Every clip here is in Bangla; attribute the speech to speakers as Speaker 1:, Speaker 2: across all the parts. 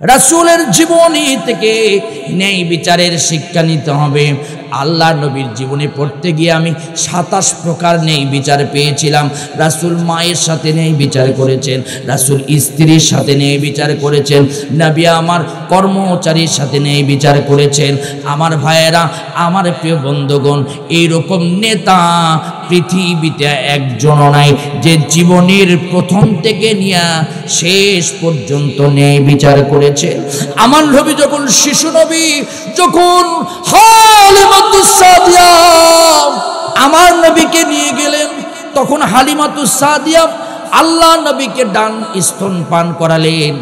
Speaker 1: রাসূলের জীবনী থেকে ন্যায় বিচারের শিক্ষা নিতে হবে। আল্লাহ নবীর জীবনে পড়তে গিয়ে আমি 27 প্রকার ন্যায় বিচার পেয়েছিলাম। রাসূল মায়ের সাথে ন্যায় বিচার করেছেন, রাসূল স্ত্রীর সাথে ন্যায় বিচার করেছেন, নবী আমার কর্মচারীর সাথে ন্যায় বিচার করেছেন। আমার ভাইয়েরা, আমার প্রিয় বন্ধুগণ, এইরকম নেতা পৃথিবীতে একজনও নাই যে জীবনের প্রথম থেকে নিয়ে শেষ পর্যন্ত ন্যায় বিচার করেছে। আমার নবী যখন শিশু নবী, যখন হালিমাতুস সাদিয়া আমার নবীকে নিয়ে গেলেন, তখন হালিমাতুস সাদিয়া আল্লাহ নবীকে ডান স্তন পান করালেন।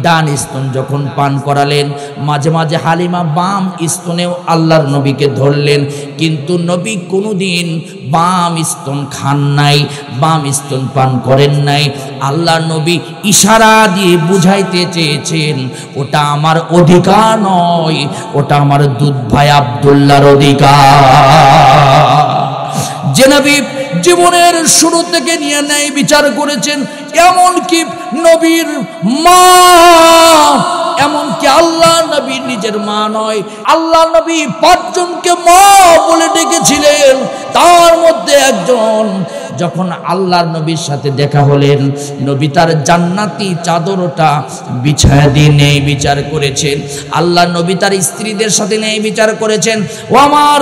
Speaker 1: ডান স্তন যখন পান করালেন, মাঝে মাঝে হালিমা বাম স্তনেও আল্লাহর নবীকে ধরলেন, কিন্তু নবী কোনোদিন বাম স্তন খান নাই, বাম স্তন পান করেন নাই। আল্লাহ নবী ইশারা দিয়ে বুঝাইতে চেয়েছেন, ওটা আমার অধিকার নয়, ওটা আমার দুধ ভাই আব্দুল্লাহর অধিকার। যে নবী জীবনের শুরু থেকে নিয়ে ন্যায় বিচার করেছেন, এমনকি নবীর মা, এমনকি আল্লাহ নবী নিজের মা নয়, আল্লাহ নবী 5 জনকে মা বলে ডেকেছিলেন। তার মধ্যে একজন যখন আল্লাহর নবীর সাথে দেখা হলেন, নবী তার জান্নাতি চাদরটা বিছায়া দিয়ে ন্যায় বিচার করেছেন। আল্লাহ নবী তার স্ত্রীদের সাথে ন্যায় বিচার করেছেন। ও আমার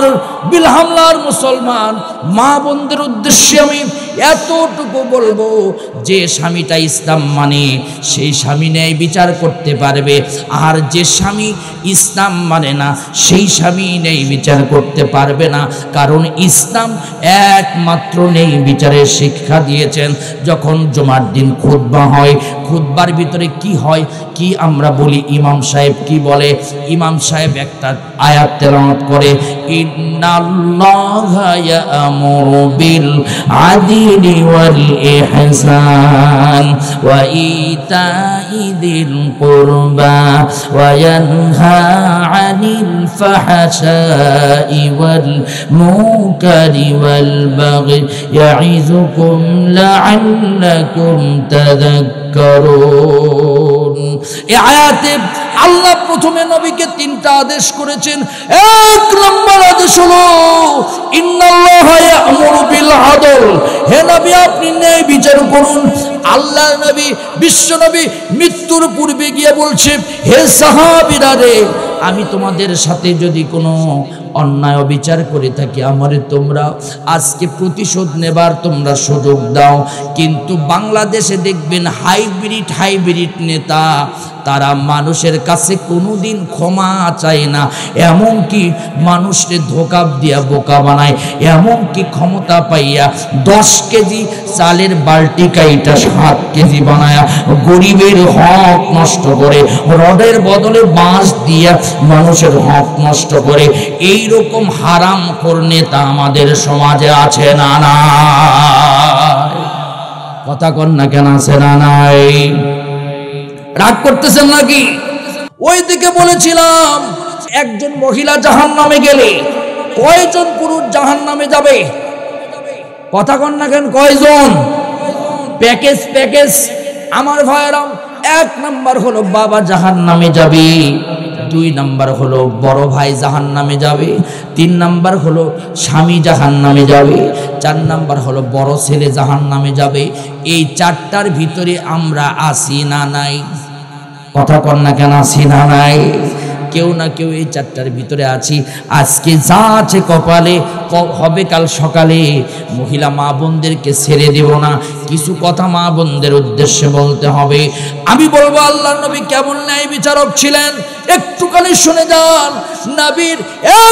Speaker 1: বিলহামলার মুসলমান মা বোনদের উদ্দেশ্যে আমি এতটুকু বলবো, যে স্বামীটা ইসলাম মানে সেই স্বামী ন্যায় বিচার করতে পারবে, আর যে স্বামী ইসলাম মানে না সেই স্বামী ন্যায় বিচার করতে পারবে না। কারণ ইসলাম একমাত্র ন্যায় বিচারের শিক্ষা দিয়েছেন। যখন জুমার দিন খুতবা হয়, খুতবার ভিতরে কি হয়, কি আমরা বলি, ইমাম সাহেব কি বলে? ইমাম সাহেব একটা আয়াত তেলাওয়াত করে, ইন্নাল্লাহা ইয়া'মুরু বিল আদলি ওয়াল ইহসান ওয়া ইতাই যিল কুরবা ওয়া ইয়ানহা আনিল ফাহশাই ওয়াল মুনকারি ওয়াল বাগই ইয়াইযুকুম লাআল্লাকুম তাযাক্কারুন। এই আয়াতে আল্লাহ প্রথমে নবীকে 3টা আদেশ করেছেন। 1 নম্বর আদেশ হলো ইন্নাল্লাহা ইয়া'মুরু বিল আদল, হে নবী আপনি ন্যায় বিচার করুন। আল্লাহ নবী, বিশ্ব নবী মৃত্যুর পূর্বে গিয়ে বলছে, হে সাহাবীরা রে, আমি তোমাদের সাথে যদি কোনো অন্যায় বিচার করে থাকি, আমারে তোমরা আজকে প্রতিশোধ নেবার তোমরা সুযোগ দাও। কিন্তু বাংলাদেশে দেখবেন হাইব্রিড নেতা, তারা মানুষের কাছে কোনোদিন ক্ষমা চায় না, এমনকি মানুষকে ধোঁকা দিয়া বোকা বানায়, এমনকি ক্ষমতা পাইয়া 10 কেজি চালের বালতি কাইটা 7 কেজি বানায়া গরিবের হক নষ্ট করে, রডের বদলে বাঁশ দিয়া মানুষের হক নষ্ট করে। এই রকম হারামখোর নেতা আমাদের সমাজে আছে না নাই? কথা কন না কেন, আছে না নাই? রাগ করতেছেন নাকি? ওই দিকে বলেছিলাম, একজন মহিলা জাহান্নামে গেলে কয়জন পুরুষ জাহান্নামে যাবে? কথা কন না কেন, কয়জন? প্যাকেজ আমার ভাইয়েরা, 1 নাম্বার হলো বাবা জাহান্নামে যাবে, 2 নাম্বার হলো বড় ভাই জাহান্নামে যাবে, 3 নাম্বার হলো স্বামী জাহান্নামে যাবে, 4 নাম্বার হলো বড় ছেলে জাহান্নামে যাবে। এই 4টার ভিতরে আমরা আছি না নাই? কথা কন না কেন, আছি না নাই? কেউ না কেউ এই 4টার ভিতরে আছি। আজকে যা আছে কপালে হবে কাল সকালে। মহিলা মা বোনদেরকে ছেড়ে দেব না, কিছু কথা মা বোনদের উদ্দেশ্যে বলতে হবে। আমি বলবো আল্লাহর নবী কেমন ন্যায় বিচারক ছিলেন, একটুখানি শুনে যান। নবীর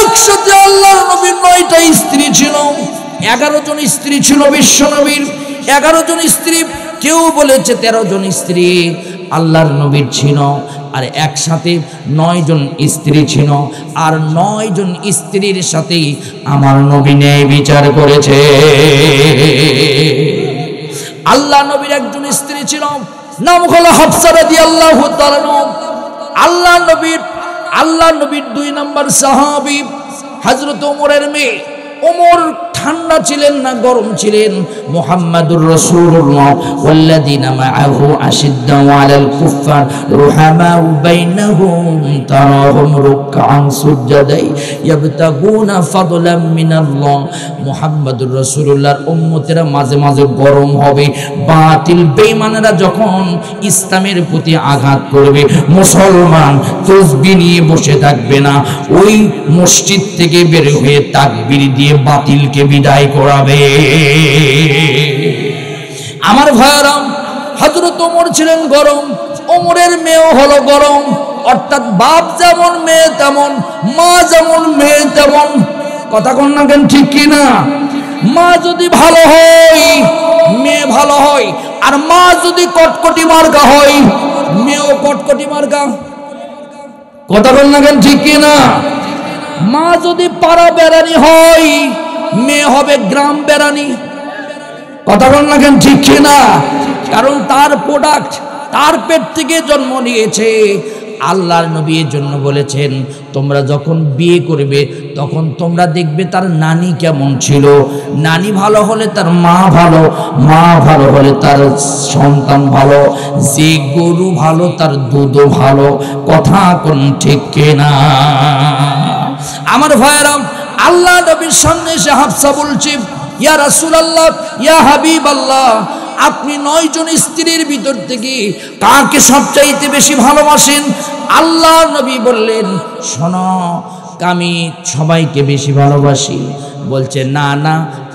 Speaker 1: একসাথে আল্লাহর নবীর 9টা স্ত্রী ছিল, 11 জন স্ত্রী ছিল বিশ্ব নবীর, 11 জন স্ত্রী, কেউ বলেছে 13 জন স্ত্রী আল্লাহর নবীর ছিল, আর একসাথে 9 জন স্ত্রী ছিল, আর 9 জন স্ত্রীর সাথেই আমার নবী ন্যায় বিচার করেছে। আল্লাহ নবীর একজন স্ত্রী ছিল, নাম হলো হাফসা রাদিয়াল্লাহু তাআলা। আল্লাহ নবীর 2 নম্বর সাহাবী হযরত ওমরের মেয়ে। ওমর ঠান্ডা ছিলেন না গরম ছিলেন। মুহাম্মাদুর রাসূলুল্লাহ ওয়াল্লাযীনা মাআহু আশিদ্দাউ আলাল কুফফার রুহামাউ বাইনাহুম তারাহুম রুকআন সুজদাই ইয়াবতাগুনা ফাদলাম মিনাল্লাহ। মুহাম্মাদুর রাসূলুল্লাহর উম্মতেরা মাঝে মাঝে গরম হবে, বাতিল বেঈমানেরা যখন ইসলামের প্রতি আঘাত করবে, মুসলমান তাসবিহ নিয়ে বসে থাকবে না, ওই মসজিদ থেকে বের হয়ে তাকবীর দিয়ে বাতিলকে বিদায় করাবে। আমার ভাইরা, হযরত ওমর ছিলেন গরম, ওমরের মেয়েও হলো গরম। অর্থাৎ বাপ যেমন মেয়ে তেমন, মা যেমন মেয়ে তেমন। কথা কোন না কেন, ঠিক কি না? মা যদি ভালো হয় মেয়ে ভালো হয়, আর মা যদি কটকটি মার্কা হয় মেয়েও কটকটি মার্কা। কথা বল না কেন, ঠিক কি না? মা যদি পাড়া বেড়ানি হয় মেয়ে হবে গ্রাম বেড়ানি। কথা বল না কেন, ঠিক কি না? কারণ তার প্রোডাক্ট তার পেট থেকে জন্ম নিয়েছে। আল্লাহর নবী এর জন্য বলেছেন, তোমরা যখন বিয়ে করবে তখন তোমরা দেখবে তার নানি কেমন ছিল। নানি ভালো হলে তার মা ভালো, মা ভালো হলে তার সন্তান ভালো, যে গরু ভালো তার দুধও ভালো। কথা কোন ঠিক কিনা? আমার ভাইয়েরা, আল্লাহ নবীর সামনে এসে হাফসা বলছে, ইয়া রাসূলুল্লাহ, ইয়া হাবিবাল্লাহ, আপনি 9 জন স্ত্রীর ভিতর থেকে কাকে সবচাইতে বেশি ভালোবাসেন? আল্লাহ নবী বললেন, শোনো, আমি সবাইকে বেশি ভালোবাসি। বলছে, না না,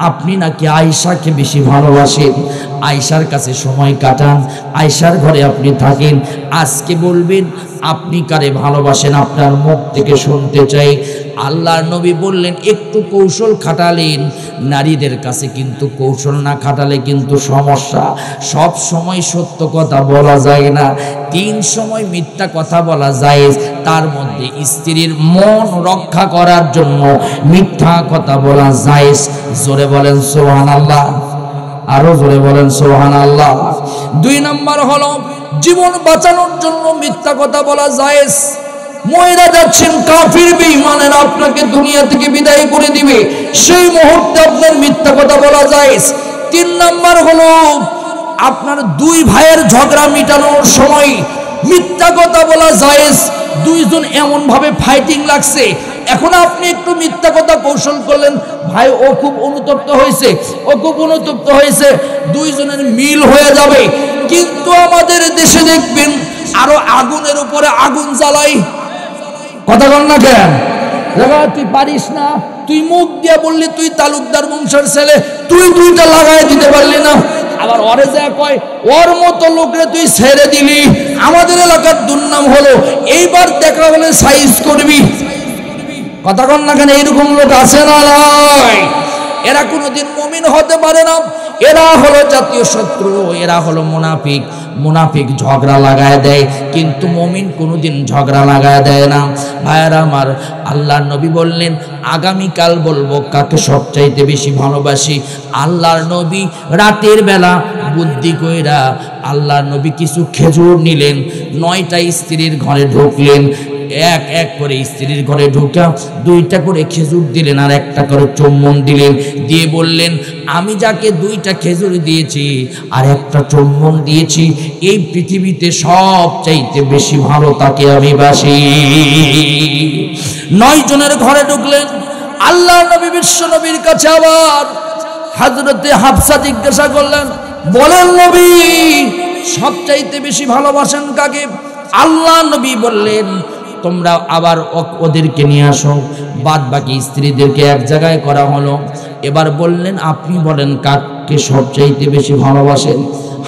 Speaker 1: আপনি নাকি আয়েশাকে বেশি ভালোবাসেন, আয়েশার কাছে সময় কাটান, আয়েশার ঘরে আপনি থাকেন। আজকে বলবেন আপনি কারে ভালোবাসেন, আপনার মুখ থেকে শুনতে চাই। আল্লাহর নবী বললেন, একটু কৌশল খাটালেন। নারীদের কাছে কিন্তু কৌশল না খাটালে কিন্তু সমস্যা। সব সময় সত্য কথা বলা যায় না, 3 সময় মিথ্যা কথা বলা যায়। তার মধ্যে স্ত্রীর মন রক্ষা করার জন্য মিথ্যা কথা বলা যায়। জোরে বলেন সুবহানাল্লাহ, আরো জোরে বলেন সুবহানাল্লাহ। 2 নম্বর হলো, জীবন বাঁচানোর জন্য মিথ্যা কথা বলা যায়। মহিলা যাচ্ছেন, কাফির বেঈমানেরা আপনাকে দুনিয়া থেকে বিদায় করে দিবে, সেই মুহূর্তে আপনার মিথ্যা কথা বলা যায়। 3 নম্বর হলো, আপনার 2 ভাইয়ের ঝগড়া মিটানোর সময় মিথ্যা কথা বলা যায়। 2 জন এমন ভাবে ফাইটিং লাগছে, এখন আপনি একটু মিথ্যা কথা কৌশল করলেন, ভাই ও খুব অনুতপ্ত হয়েছে, ও খুব অনুতপ্ত হয়েছে, 2 জনের মিল হয়ে যাবে। কিন্তু আমাদের দেশে দেখবেন আরো আগুনের উপরে আগুন জ্বালাই। কথা বল না কেন? তুই পারিস না, তুই মুখ দিয়ে বললি তুই তালুকদার বংশের ছেলে, তুই 2টা লাগাই দিতে পারলি না। আবার ওরে যা কয়, ওর মতো লোকরে তুই ছেড়ে দিলি, আমাদের এলাকার দুর্নাম হলো, এইবার দেখা হলে সাইজ করবি। কথা বল না কেন? এইরকম লোক আছে না? নয়, এরা কোনোদিন মুমিন হতে পারে না। এরা হলো জাতীয় শত্রু, এরা হলো মুনাফিক। মুনাফিক ঝগড়া লাগায় দেয়, কিন্তু মুমিন কোনোদিন ঝগড়া লাগায় দেয় না। ভাইয়ারা আমার, আল্লাহর নবী বললেন, আগামীকাল বলবো কাকে সবচাইতে বেশি ভালোবাসি। আল্লাহর নবী রাতের বেলা বুদ্ধি কইরা আল্লাহর নবী কিছু খেজুর নিলেন, 9টা স্ত্রীর ঘরে ঢুকলেন, এক এক করে স্ত্রীর ঘরে ঢুকা 2টা করে খেজুর দিলেন, আর 1টা করে চুম্বন দিলেন, দিয়ে বললেন, আমি যাকে 2টা খেজুর দিয়েছি আর 1টা চুম্বন দিয়েছি, এই পৃথিবীতে সবচাইতে বেশি ভালো তাকে আমি বাসি। 9 জনের ঘরে ঢুকলেন। আল্লাহ নবী বিশ্ব নবীর কাছে আবার হযরতে হাফসা জিজ্ঞাসা করলেন, বলেন নবী, সবচাইতে বেশি ভালোবাসেন কাকে? আল্লাহ নবী বললেন, তোমরা আবার ওদেরকে নিয়ে আসো। বাদ বাকি স্ত্রীদেরকে এক জায়গায় করা হলো। এবার বললেন, আপনি বলেন কাকে সবচাইতে বেশি ভালোবাসেন?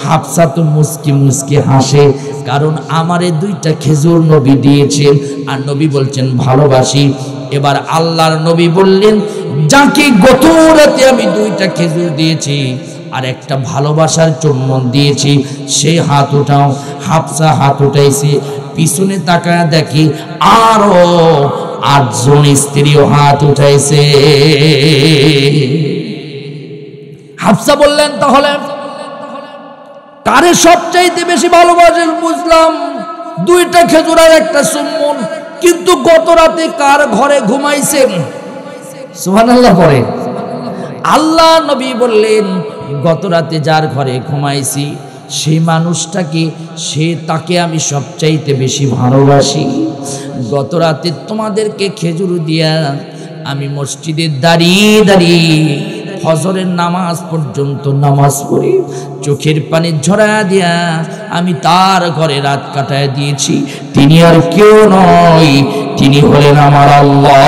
Speaker 1: হাফসা তো মুস্কি মুস্কি হাসে, কারণ আমারে 2টা খেজুর নবী দিয়েছেন, আর নবী বলছেন ভালোবাসি। এবার আল্লাহর নবী বললেন, যাকে গত রাতে আমি 2টা খেজুর দিয়েছি আর 1টা ভালোবাসার চুম্বন দিয়েছি, সেই হাত উঠাও। হাফসা হাত উঠাইছে, পিছনে তাকায় দেখি আরো 8 জন স্ত্রীও হাত উঠাইছে। হাফসা বললেন, তাহলে কারে সবচাইতে বেশি ভালোবাসেন? বুঝলাম 2টা খেজুর আর 1টা চুম্বন, কিন্তু গত রাতে কার ঘরে ঘুমাইছেন? সুবহানাল্লাহ পড়ে। আল্লাহ নবী বললেন, গত রাতে যার ঘরে ঘুমাইছি সেই মানুষটাকে, তাকে আমি সবচাইতে বেশি ভালোবাসি। গত রাতে তোমাদেরকে খেজুর দিয়া আমি মসজিদে দাঁড়িয়ে দাঁড়িয়ে ফজরের নামাজ পর্যন্ত নামাজ পড়ি, চোখের পানি ঝরা দিয়া আমি তার ঘরে রাত কাটায় দিয়েছি। তিনি আর কেউ নয়, তিনি হলেন আমার আল্লাহ।